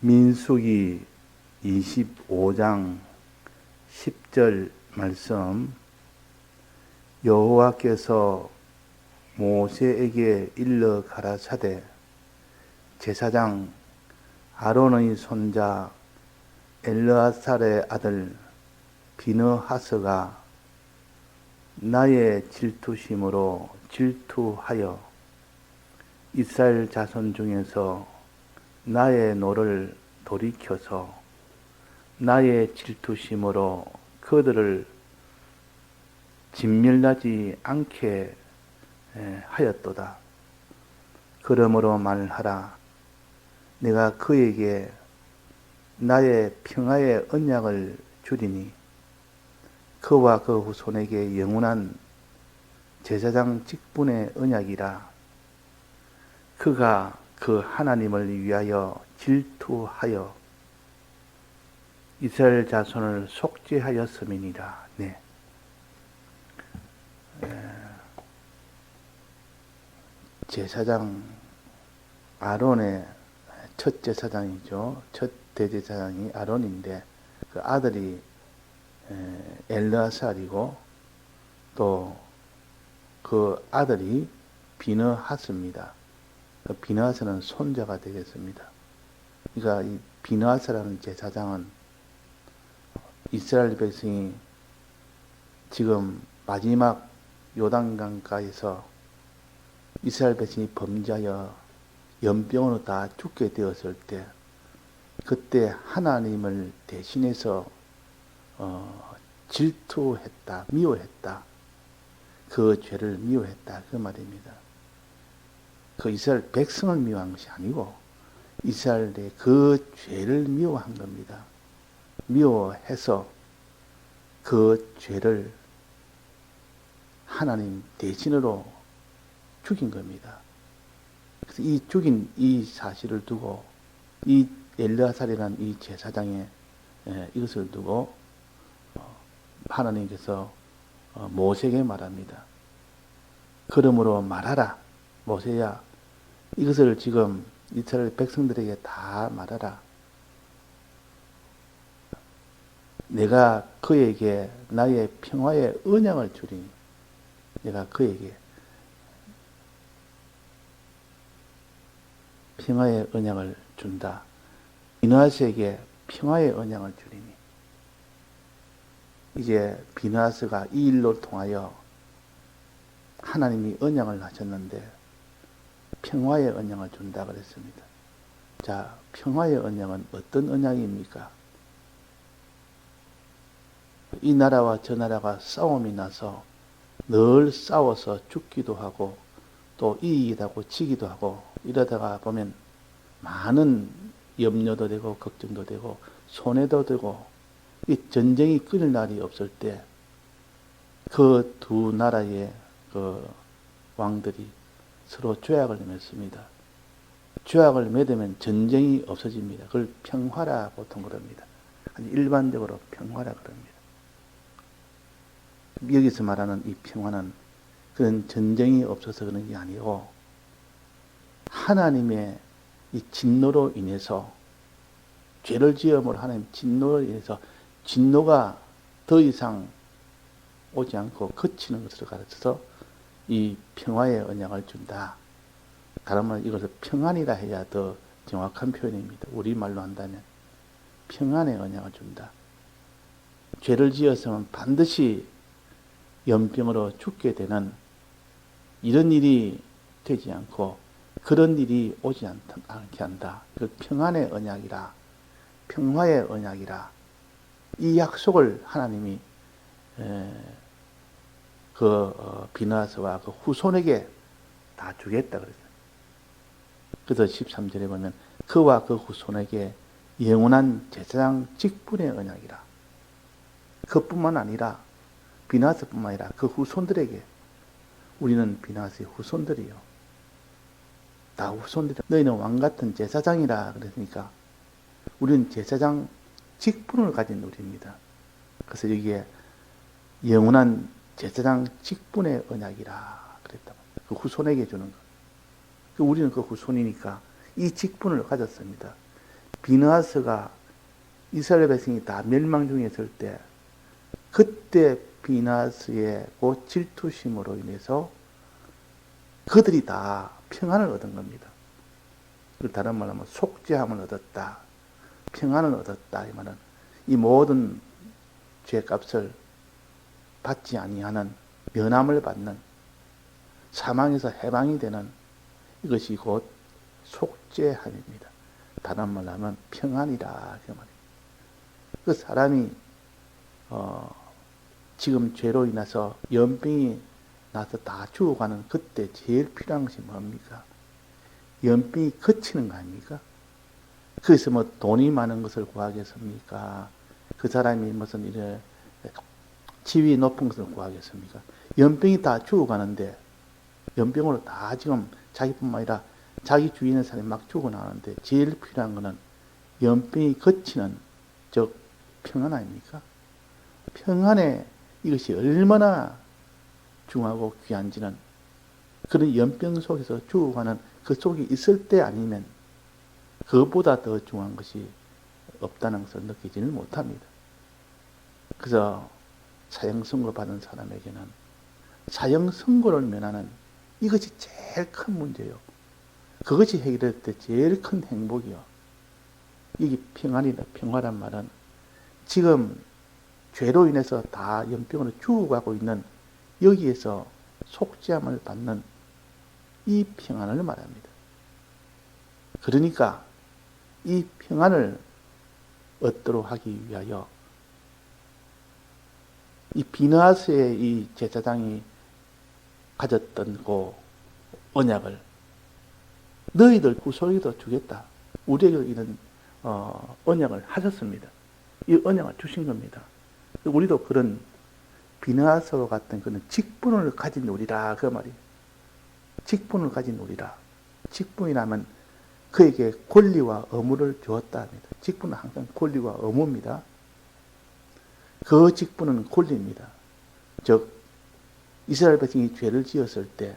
민수기 25장 10절 말씀. 여호와께서 모세에게 일러 가라사대 제사장 아론의 손자 엘르아살의 아들 비느하스가 나의 질투심으로 질투하여 이스라엘 자손 중에서 나의 노를 돌이켜서 나의 질투심으로 그들을 진멸하지 않게 하였도다. 그러므로 말하라. 내가 그에게 나의 평화의 언약을 주리니 그와 그 후손에게 영원한 제사장 직분의 언약이라. 그가 그 하나님을 위하여 질투하여 이스라엘 자손을 속죄하였음이니라. 네. 제사장 아론의 첫 제사장이죠. 첫 대제사장이 아론인데 그 아들이 엘르아살이고 또 그 아들이 비느하스입니다. 그 비느하스는 손자가 되겠습니다. 그러니까 이 비느하스라는 제사장은 이스라엘 백성이 지금 마지막 요단강가에서 이스라엘 백성이 범죄하여 연병으로 다 죽게 되었을 때 그때 하나님을 대신해서 질투했다, 미워했다. 그 죄를 미워했다. 그 말입니다. 그 이스라엘 백성을 미워한 것이 아니고 이스라엘의 그 죄를 미워한 겁니다. 미워해서 그 죄를 하나님 대신으로 죽인 겁니다. 그래서 이 죽인 이 사실을 두고 이 엘르아살이라는 이 제사장의 이것을 두고 하나님께서 모세에게 말합니다. 그러므로 말하라. 모세야, 이것을 지금 이스라엘 백성들에게 다 말하라. 내가 그에게 나의 평화의 언약을 주리니 내가 그에게 평화의 언약을 준다. 비느하스에게 평화의 언약을 주리니 이제 비느하스가 이 일로 통하여 하나님이 언약을 하셨는데 평화의 언약을 준다 그랬습니다. 자, 평화의 언약은 어떤 언약입니까? 이 나라와 저 나라가 싸움이 나서 늘 싸워서 죽기도 하고 또 이기기도 하고 지기도 하고 이러다가 보면 많은 염려도 되고 걱정도 되고 손해도 되고 이 전쟁이 끊을 날이 없을 때 그 두 나라의 그 왕들이 서로 조약을 맺습니다. 조약을 맺으면 전쟁이 없어집니다. 그걸 평화라 보통 그럽니다. 일반적으로 평화라 그럽니다. 여기서 말하는 이 평화는 그런 전쟁이 없어서 그런 게 아니고 하나님의 이 진노로 인해서 죄를 지음으로 하나님 진노로 인해서 진노가 더 이상 오지 않고 그치는 것으로 가르쳐서 이 평화의 언약을 준다. 다른 말로 이것을 평안이라 해야 더 정확한 표현입니다. 우리말로 한다면 평안의 언약을 준다. 죄를 지었으면 반드시 연병으로 죽게 되는 이런 일이 되지 않고 그런 일이 오지 않게 한다. 그 평안의 언약이라, 평화의 언약이라. 이 약속을 하나님이 비느하스와 그 후손에게 다 주겠다 그랬어요. 그래서 13절에 보면 그와 그 후손에게 영원한 제사장 직분의 언약이라. 그뿐만 아니라 비느하스뿐만 아니라 그 후손들에게 우리는 비느하스의 후손들이요. 다 후손들이 너희는 왕같은 제사장이라 그랬으니까 우리는 제사장 직분을 가진 우리입니다. 그래서 여기에 영원한 제사장 직분의 언약이라 그랬다. 그 후손에게 주는 것. 우리는 그 후손이니까 이 직분을 가졌습니다. 비느하스가 이스라엘 백성이 다 멸망 중에 있을 때 그때 비느하스의 그 질투심으로 인해서 그들이 다 평안을 얻은 겁니다. 다른 말로 하면 속죄함을 얻었다. 평안을 얻었다. 이 말은 이 모든 죄값을 받지 아니하는 면함을 받는 사망에서 해방이 되는 이것이 곧 속죄함입니다. 다른 말로 하면 평안이라 그 말입니다. 그 사람이 지금 죄로 인해서 연병이 나서 다 죽어가는 그때 제일 필요한 것이 뭡니까? 연병이 그치는 거 아닙니까? 그래서 뭐 돈이 많은 것을 구하겠습니까? 그 사람이 무슨 이래 지위 높은 것을 구하겠습니까? 연병이 다 죽어가는데 연병으로 다 지금 자기뿐만 아니라 자기 주위에 있는 사람이 막 죽어나가는데 제일 필요한 것은 연병이 그치는 즉 평안 아닙니까? 평안에 이것이 얼마나 중하고 귀한지는 그런 연병 속에서 죽어가는 그 속에 있을 때 아니면 그것보다 더 중요한 것이 없다는 것을 느끼지는 못합니다. 그래서 사형선고 받은 사람에게는 사형선고를 면하는 이것이 제일 큰 문제요. 그것이 해결될 때 제일 큰 행복이요. 이게 평화란 말은 지금 죄로 인해서 다 연병으로 죽어가고 있는 여기에서 속죄함을 받는 이 평안을 말합니다. 그러니까 이 평안을 얻도록 하기 위하여 이 비느하스의 이 제사장이 가졌던 그 언약을 너희들 후손에도 주겠다. 우리에게 이런 언약을 하셨습니다. 이 언약을 주신 겁니다. 우리도 그런 비느하스와 같은 그런 직분을 가진 우리라 그 말이에요. 직분을 가진 우리라. 직분이라면 그에게 권리와 의무를 주었다 합니다. 직분은 항상 권리와 의무입니다. 그 직분은 권리입니다. 즉 이스라엘 백성이 죄를 지었을 때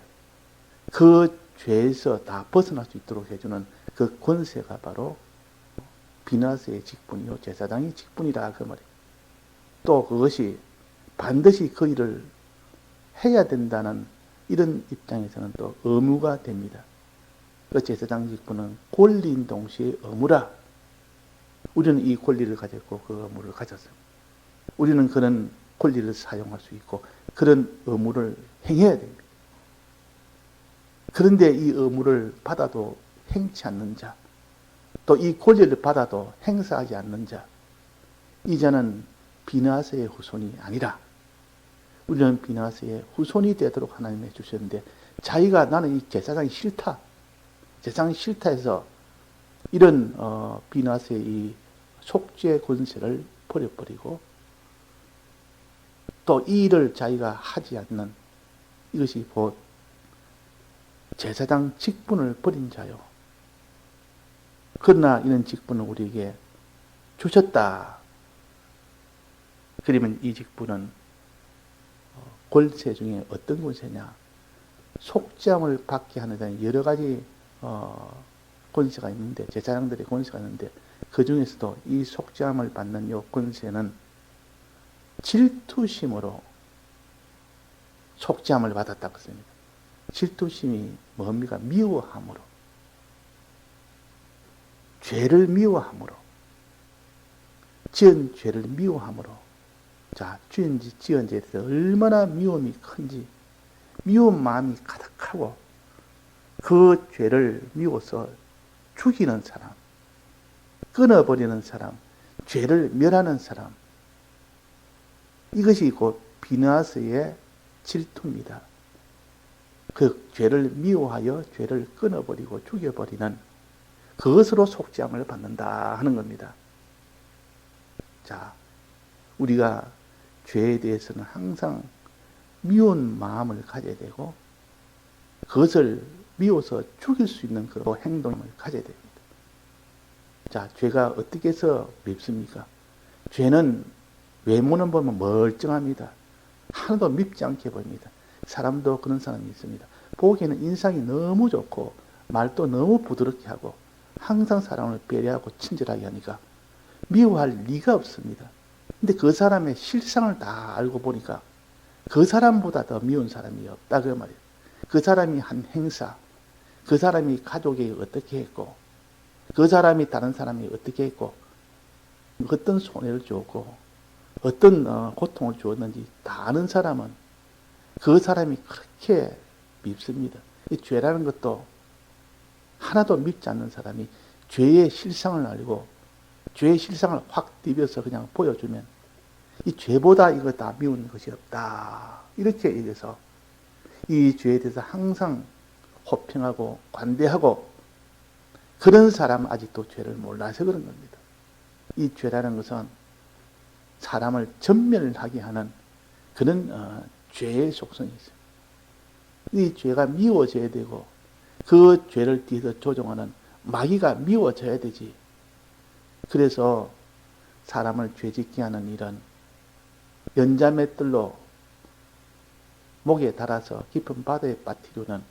그 죄에서 다 벗어날 수 있도록 해주는 그 권세가 바로 비느하스의 직분이요 제사장의 직분이라 그 말이에요. 또 그것이 반드시 그 일을 해야 된다는 이런 입장에서는 또 의무가 됩니다. 그 제사장 직분은 권리인 동시에 의무라. 우리는 이 권리를 가졌고 그 의무를 가졌습니다. 우리는 그런 권리를 사용할 수 있고 그런 의무를 행해야 됩니다. 그런데 이 의무를 받아도 행치 않는 자, 또 이 권리를 받아도 행사하지 않는 자, 이 자는 비느하스의 후손이 아니라 우리는 비느하스의 후손이 되도록 하나님이 주셨는데 자기가 나는 이 제사장이 싫다. 제사장이 싫다 해서 이런 비느하스의 이 속죄 권세를 버려버리고 또 이 일을 자기가 하지 않는 이것이 곧 제사장 직분을 버린 자요. 그러나 이런 직분을 우리에게 주셨다. 그러면 이 직분은 권세 중에 어떤 권세냐? 속죄함을 받게 하는 데는 여러 가지 권세가 있는데 제사장들의 권세가 있는데 그 중에서도 이 속죄함을 받는 이 권세는 질투심으로 속죄함을 받았다고 했습니다. 질투심이 뭡니까? 미워함으로. 죄를 미워함으로. 지은 죄를 미워함으로. 자, 지은 죄에 대해서 얼마나 미움이 큰지, 미운 마음이 가득하고, 그 죄를 미워서 죽이는 사람, 끊어버리는 사람, 죄를 멸하는 사람, 이것이 곧 비느하스의 질투입니다. 그 죄를 미워하여 죄를 끊어버리고 죽여버리는 그것으로 속죄함을 받는다 하는 겁니다. 자, 우리가 죄에 대해서는 항상 미운 마음을 가져야 되고 그것을 미워서 죽일 수 있는 그런 행동을 가져야 됩니다. 자, 죄가 어떻게 해서 밉습니까? 죄는 외모는 보면 멀쩡합니다. 하나도 밉지 않게 보입니다. 사람도 그런 사람이 있습니다. 보기에는 인상이 너무 좋고 말도 너무 부드럽게 하고 항상 사람을 배려하고 친절하게 하니까 미워할 리가 없습니다. 근데 그 사람의 실상을 다 알고 보니까 그 사람보다 더 미운 사람이 없다 그 말이에요. 그 사람이 한 행사, 그 사람이 가족에게 어떻게 했고, 그 사람이 다른 사람이 어떻게 했고, 어떤 손해를 줬고, 어떤 고통을 주었는지 다 아는 사람은 그 사람이 그렇게 밉습니다. 이 죄라는 것도 하나도 밉지 않는 사람이 죄의 실상을 알고 죄의 실상을 확 디벼서 그냥 보여주면 이 죄보다 이거 다 미운 것이 없다. 이렇게 얘기해서 이 죄에 대해서 항상 호평하고 관대하고 그런 사람은 아직도 죄를 몰라서 그런 겁니다. 이 죄라는 것은 사람을 전멸하게 하는 그런 죄의 속성이 있어요. 이 죄가 미워져야 되고 그 죄를 뒤에서 조종하는 마귀가 미워져야 되지. 그래서 사람을 죄짓게 하는 일은 연자맷들로 목에 달아서 깊은 바다에 빠뜨리는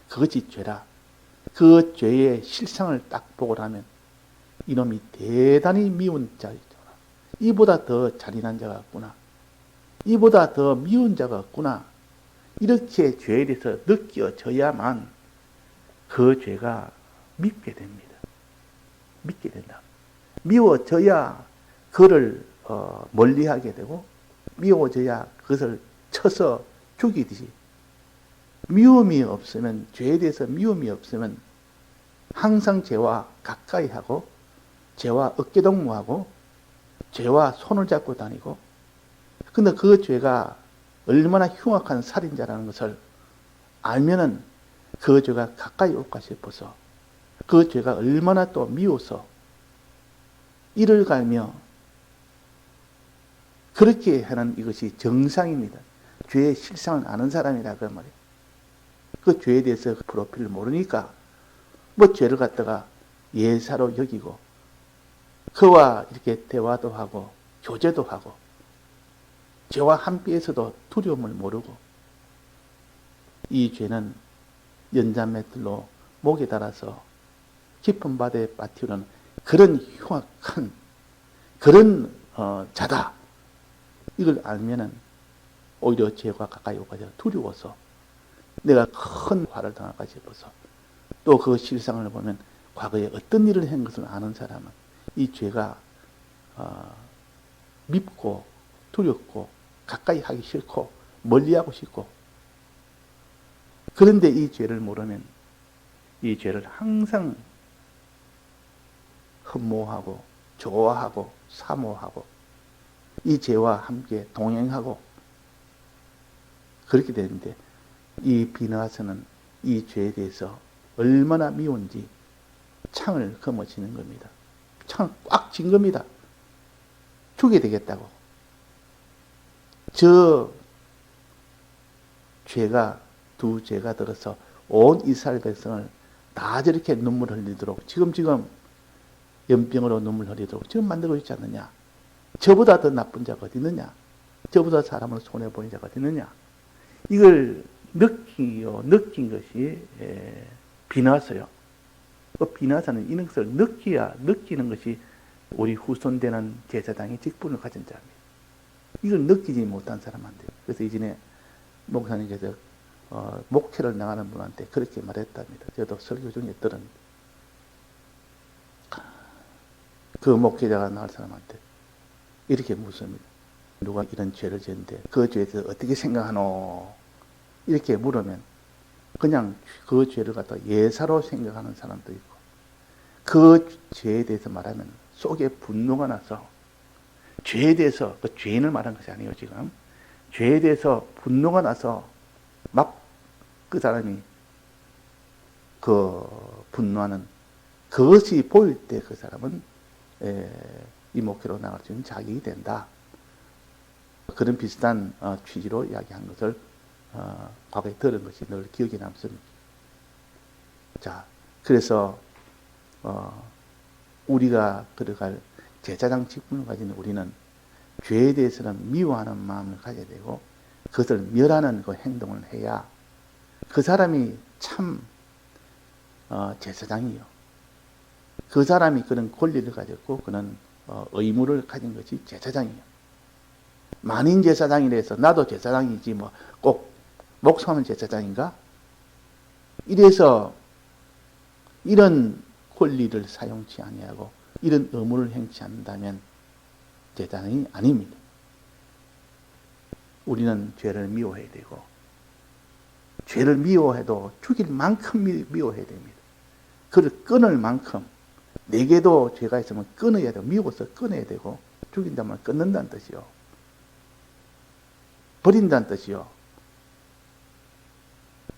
그것이 죄라. 그 죄의 실상을 딱 보고 나면 이놈이 대단히 미운 자이죠. 이보다 더 잔인한 자가 없구나. 이보다 더 미운 자가 없구나. 이렇게 죄에 대해서 느껴져야만 그 죄가 밉게 됩니다. 밉게 된다. 미워져야 그를 멀리하게 되고 미워져야 그것을 쳐서 죽이듯이 미움이 없으면 죄에 대해서 미움이 없으면 항상 죄와 가까이 하고 죄와 어깨동무하고 죄와 손을 잡고 다니고 근데 그 죄가 얼마나 흉악한 살인자라는 것을 알면은 그 죄가 가까이 올까 싶어서 그 죄가 얼마나 또 미워서 이를 갈며 그렇게 하는 이것이 정상입니다. 죄의 실상을 아는 사람이라 그 말이에요. 그 죄에 대해서 그 프로필을 모르니까 뭐 죄를 갖다가 예사로 여기고 그와 이렇게 대화도 하고 교제도 하고 죄와 함께해서도 두려움을 모르고 이 죄는 연자맷들로 목에 달아서 깊은 바다에 빠뜨리는 그런 흉악한 그런 자다. 이걸 알면은 오히려 죄가 가까이 오가서 두려워서 내가 큰 화를 당할까 싶어서 또 그 실상을 보면 과거에 어떤 일을 한 것을 아는 사람은 이 죄가 밉고 두렵고 가까이 하기 싫고 멀리하고 싶고 그런데 이 죄를 모르면 이 죄를 항상 흠모하고 좋아하고 사모하고 이 죄와 함께 동행하고 그렇게 되는데 이 비나와서는 이 죄에 대해서 얼마나 미운지 창을 거머쥐는 겁니다. 창을 꽉 쥔 겁니다. 죽게 되겠다고. 저 죄가 두 죄가 들어서 온 이스라엘 백성을 다 저렇게 눈물 흘리도록 지금 연병으로 눈물 흘리도록 지금 만들고 있지 않느냐. 저보다 더 나쁜 자가 어디 있느냐. 저보다 사람을 손해보는 자가 어디 있느냐. 이걸 느낀 것이 비나서요. 그 비나서는 이런 것을 느끼는 것이 우리 후손되는 제사장의 직분을 가진 자입니다. 이걸 느끼지 못한 사람한테. 그래서 이전에 목사님께서 목회를 나가는 분한테 그렇게 말했답니다. 저도 설교 중에 들은 그 목회자가 나갈 사람한테 이렇게 묻습니다. 누가 이런 죄를 지었는데 그 죄에 대해서 어떻게 생각하노? 이렇게 물으면 그냥 그 죄를 갖다 예사로 생각하는 사람도 있고 그 죄에 대해서 말하면 속에 분노가 나서 죄에 대해서 그 죄인을 말한 것이 아니에요 지금 죄에 대해서 분노가 나서 막 그 사람이 그 분노하는 그것이 보일 때 그 사람은 이 목회로 나갈 수 있는 자격이 된다. 그런 비슷한 취지로 이야기한 것을 과거에 들은 것이 늘 기억에 남습니다. 자, 그래서 우리가 들어갈 제사장 직분을 가진 우리는 죄에 대해서는 미워하는 마음을 가져야 되고 그것을 멸하는 그 행동을 해야 그 사람이 참 제사장이요. 그 사람이 그런 권리를 가졌고 그는 의무를 가진 것이 제사장이에요. 만인 제사장이라 해서 나도 제사장이지 뭐 꼭 목사하면 제사장인가? 이래서 이런 권리를 사용치 아니하고 이런 의무를 행치 않는다면 제사장이 아닙니다. 우리는 죄를 미워해야 되고 죄를 미워해도 죽일 만큼 미워해야 됩니다. 그를 끊을 만큼 내게도 죄가 있으면 끊어야 되고 미워서 끊어야 되고 죽인다면 끊는다는 뜻이요. 버린다는 뜻이요.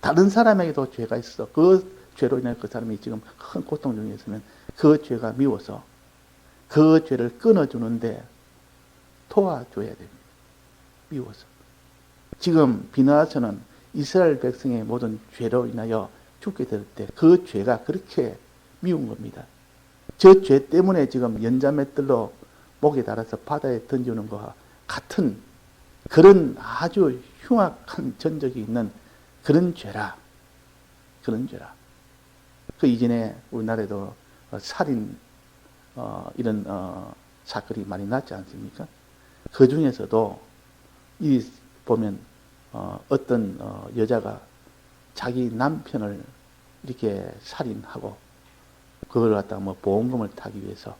다른 사람에게도 죄가 있어. 그 죄로 인해 그 사람이 지금 큰 고통 중에 있으면 그 죄가 미워서 그 죄를 끊어주는데 도와줘야 됩니다. 미워서. 지금 비나하서는 이스라엘 백성의 모든 죄로 인하여 죽게 될 때 그 죄가 그렇게 미운 겁니다. 저 죄 때문에 지금 연자맷들로 목에 달아서 바다에 던지는 것과 같은 그런 아주 흉악한 전적이 있는 그런 죄라. 그런 죄라. 그 이전에 우리나라에도 살인 이런 사건이 많이 났지 않습니까? 그 중에서도 이 보면 어떤 여자가 자기 남편을 이렇게 살인하고 그걸 갖다가 뭐 보험금을 타기 위해서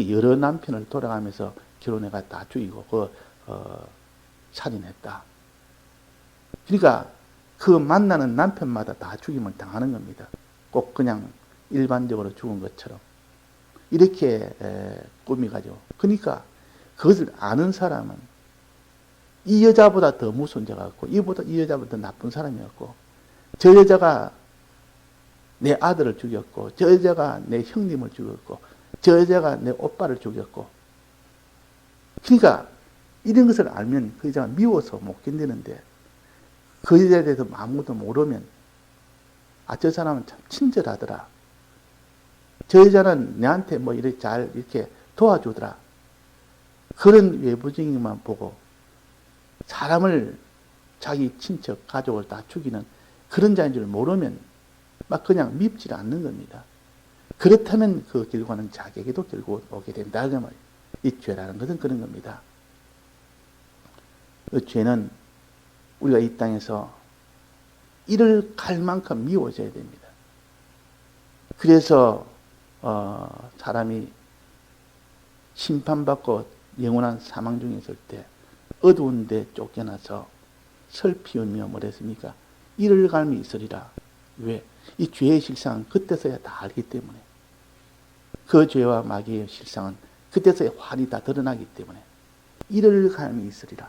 여러 남편을 돌아가면서 결혼해가 다 죽이고 살인했다. 그러니까 그 만나는 남편마다 다 죽임을 당하는 겁니다. 꼭 그냥 일반적으로 죽은 것처럼 이렇게 꾸미가지고. 그러니까 그것을 아는 사람은 이 여자보다 더 무서운 자가 없고 이 여자보다 더 나쁜 사람이었고 저 여자가 내 아들을 죽였고 저 여자가 내 형님을 죽였고 저 여자가 내 오빠를 죽였고 그러니까 이런 것을 알면 그 여자가 미워서 못 견디는데 그 여자에 대해서 아무것도 모르면 저 사람은 참 친절하더라. 저 여자는 내한테 뭐 이렇게 잘 이렇게 도와주더라. 그런 외부적인 것만 보고 사람을 자기 친척, 가족을 다 죽이는 그런 자인 줄 모르면 막 그냥 밉지 않는 겁니다. 그렇다면 그 결과는 자기에게도 결국 오게 된다. 그 말이에요. 이 죄라는 것은 그런 겁니다. 그 죄는 우리가 이 땅에서 이를 갈 만큼 미워져야 됩니다. 그래서 사람이 심판받고 영원한 사망 중에 있을 때 어두운 데 쫓겨나서 슬피우며 뭐랬습니까? 이를 갈미 있으리라. 왜? 이 죄의 실상은 그때서야 다 알기 때문에 그 죄와 마귀의 실상은 그때서야 환히 다 드러나기 때문에 이를 갈미 있으리라.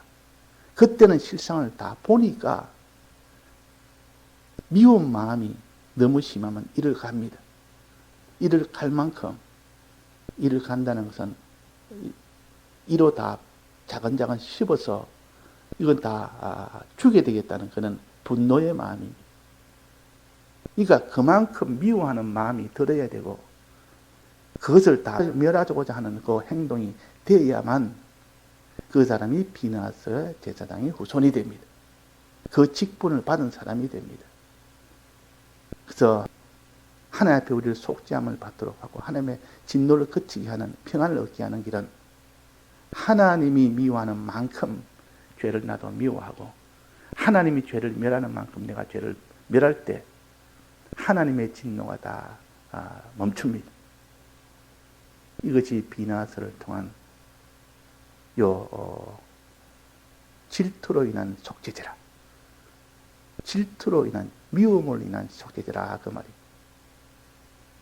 그때는 실상을 다 보니까 미운 마음이 너무 심하면 이를 갑니다. 이를 갈 만큼 이를 간다는 것은 이로 다 자근자근 씹어서 이건 다 주게 되겠다는 그런 분노의 마음입니다. 그러니까 그만큼 미워하는 마음이 들어야 되고 그것을 다 멸하고자 하는 그 행동이 되어야만 그 사람이 비나하스의 제사장의 후손이 됩니다. 그 직분을 받은 사람이 됩니다. 그래서 하나님 앞에 우리를 속죄함을 받도록 하고 하나님의 진노를 그치게 하는 평안을 얻게 하는 길은 하나님이 미워하는 만큼 죄를 나도 미워하고 하나님이 죄를 멸하는 만큼 내가 죄를 멸할 때 하나님의 진노가 다 멈춥니다. 이것이 비나하스를 통한 질투로 인한 속죄제라. 질투로 인한 미움으로 인한 속죄제라 그 말이에요.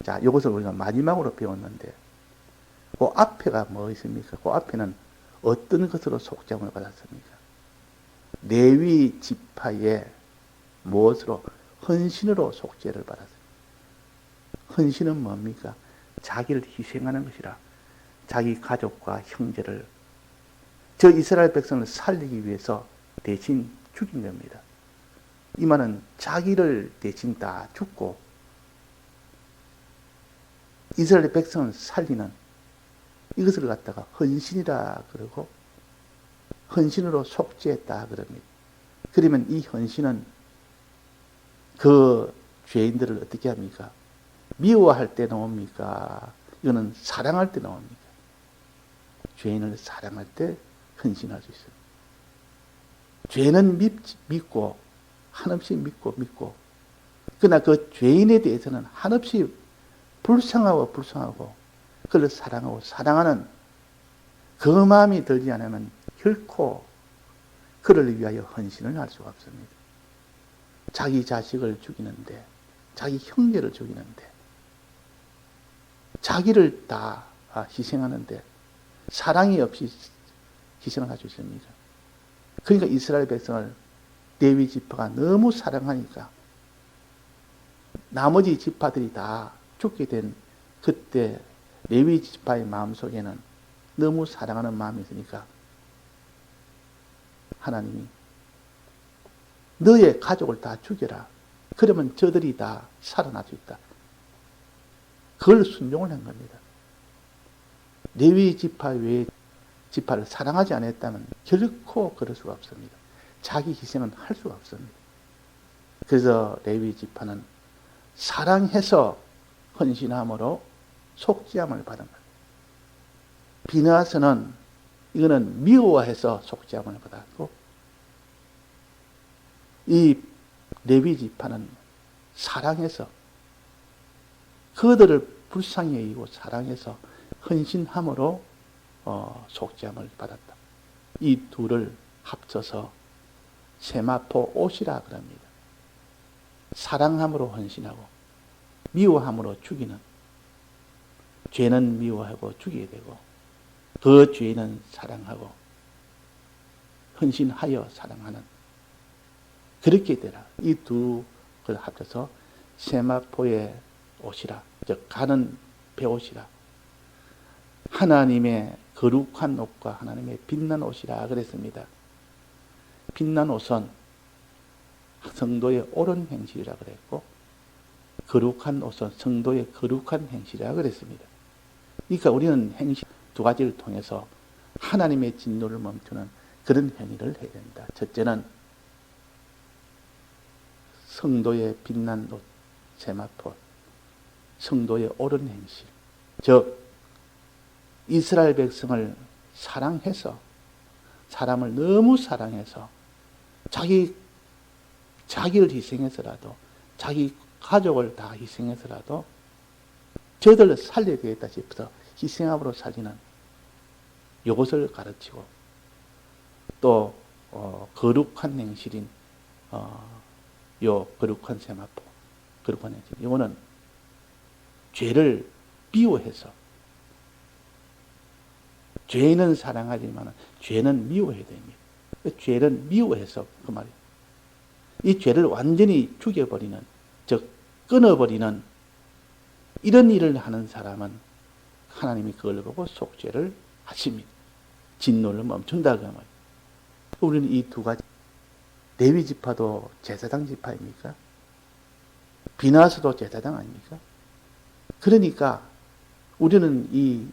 자, 이것을 우리가 마지막으로 배웠는데 그 앞에가 뭐 있습니까? 그 앞에는 어떤 것으로 속죄함을 받았습니까? 레위 지파의 무엇으로? 헌신으로 속죄를 받았습니다. 헌신은 뭡니까? 자기를 희생하는 것이라. 자기 가족과 형제를 저 이스라엘 백성을 살리기 위해서 대신 죽인 겁니다. 이 말은 자기를 대신 다 죽고 이스라엘 백성을 살리는 이것을 갖다가 헌신이라 그러고 헌신으로 속죄했다 그럽니다. 그러면 이 헌신은 그 죄인들을 어떻게 합니까? 미워할 때 나옵니까? 이거는 사랑할 때 나옵니다. 죄인을 사랑할 때 헌신할 수 있어요. 죄는 믿고 한없이 믿고 그러나 그 죄인에 대해서는 한없이 불쌍하고 그를 사랑하는 그 마음이 들지 않으면 결코 그를 위하여 헌신을 할 수가 없습니다. 자기 자식을 죽이는데, 자기 형제를 죽이는데, 자기를 다 희생하는데 사랑이 없이 희생을 할 수 있습니다. 그러니까 이스라엘 백성을 레위 지파가 너무 사랑하니까 나머지 지파들이 다 죽게 된 그때 레위 지파의 마음속에는 너무 사랑하는 마음이 있으니까 하나님이 너의 가족을 다 죽여라. 그러면 저들이 다 살아날 수 있다. 그걸 순종을 한 겁니다. 레위 지파 외에 지파를 사랑하지 않았다면 결코 그럴 수가 없습니다. 자기 희생은 할 수가 없습니다. 그래서 레위 지파는 사랑해서 헌신함으로 속죄함을 받은 거예요. 비느하스는 이거는 미워해서 속죄함을 받았고, 이 레위 지파는 사랑해서 그들을 불쌍히 여기고 사랑해서 헌신함으로 속죄함을 받았다. 이 둘을 합쳐서 세마포 옷이라 그럽니다. 사랑함으로 헌신하고 미워함으로 죽이는, 죄는 미워하고 죽이게 되고 그 죄는 사랑하고 헌신하여 사랑하는, 그렇게 되라. 이 두 걸 합쳐서 세마포의 옷이라, 즉 가는 베옷이라, 하나님의 거룩한 옷과 하나님의 빛난 옷이라 그랬습니다. 빛난 옷은 성도의 옳은 행실이라 그랬고, 거룩한 옷은 성도의 거룩한 행실이라 그랬습니다. 그러니까 우리는 행실 두 가지를 통해서 하나님의 진노를 멈추는 그런 행위를 해야 된다. 첫째는 성도의 빛난 옷, 세마포, 성도의 옳은 행실, 즉 이스라엘 백성을 사랑해서, 사람을 너무 사랑해서 자기를 희생해서라도, 자기 가족을 다 희생해서라도 저들을 살려야 되겠다 싶어서 희생함으로 살리는 이것을 가르치고, 또 거룩한 행실인 요 거룩한 세마포, 거룩한 행실, 이거는 죄를 미워해서, 죄는 사랑하지만 죄는 미워해야 됩니다. 죄는 미워해서 그 말이에요. 이 죄를 완전히 죽여버리는, 즉 끊어버리는 이런 일을 하는 사람은 하나님이 그걸 보고 속죄를 하십니다. 진노를 멈춘다 그 말이에요. 우리는 이 두 가지, 레위 지파도 제사장 지파입니까? 비느하스도 제사장 아닙니까? 그러니까 우리는 이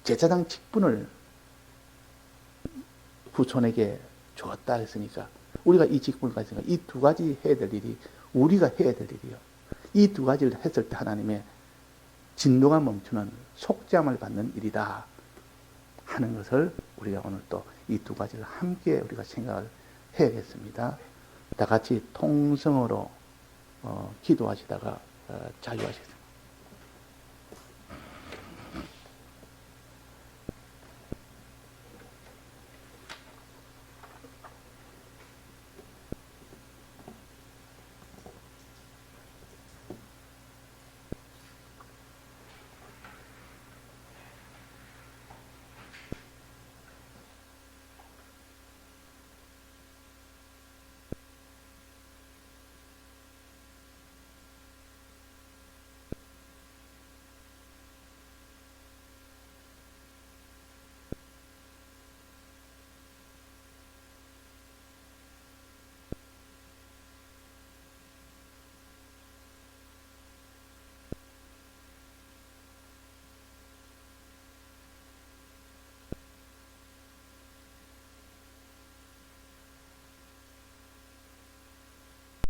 제사장 직분을 후손에게 주었다 했으니까 우리가 이 직분을 가지니까 이 두 가지 해야 될 일이 우리가 해야 될 일이요. 이 두 가지를 했을 때 하나님의 진노가 멈추는 속죄함을 받는 일이다 하는 것을 우리가 오늘 또 이 두 가지를 함께 우리가 생각을 해야겠습니다. 다 같이 통성으로 기도하시다가 자유하시겠습니다.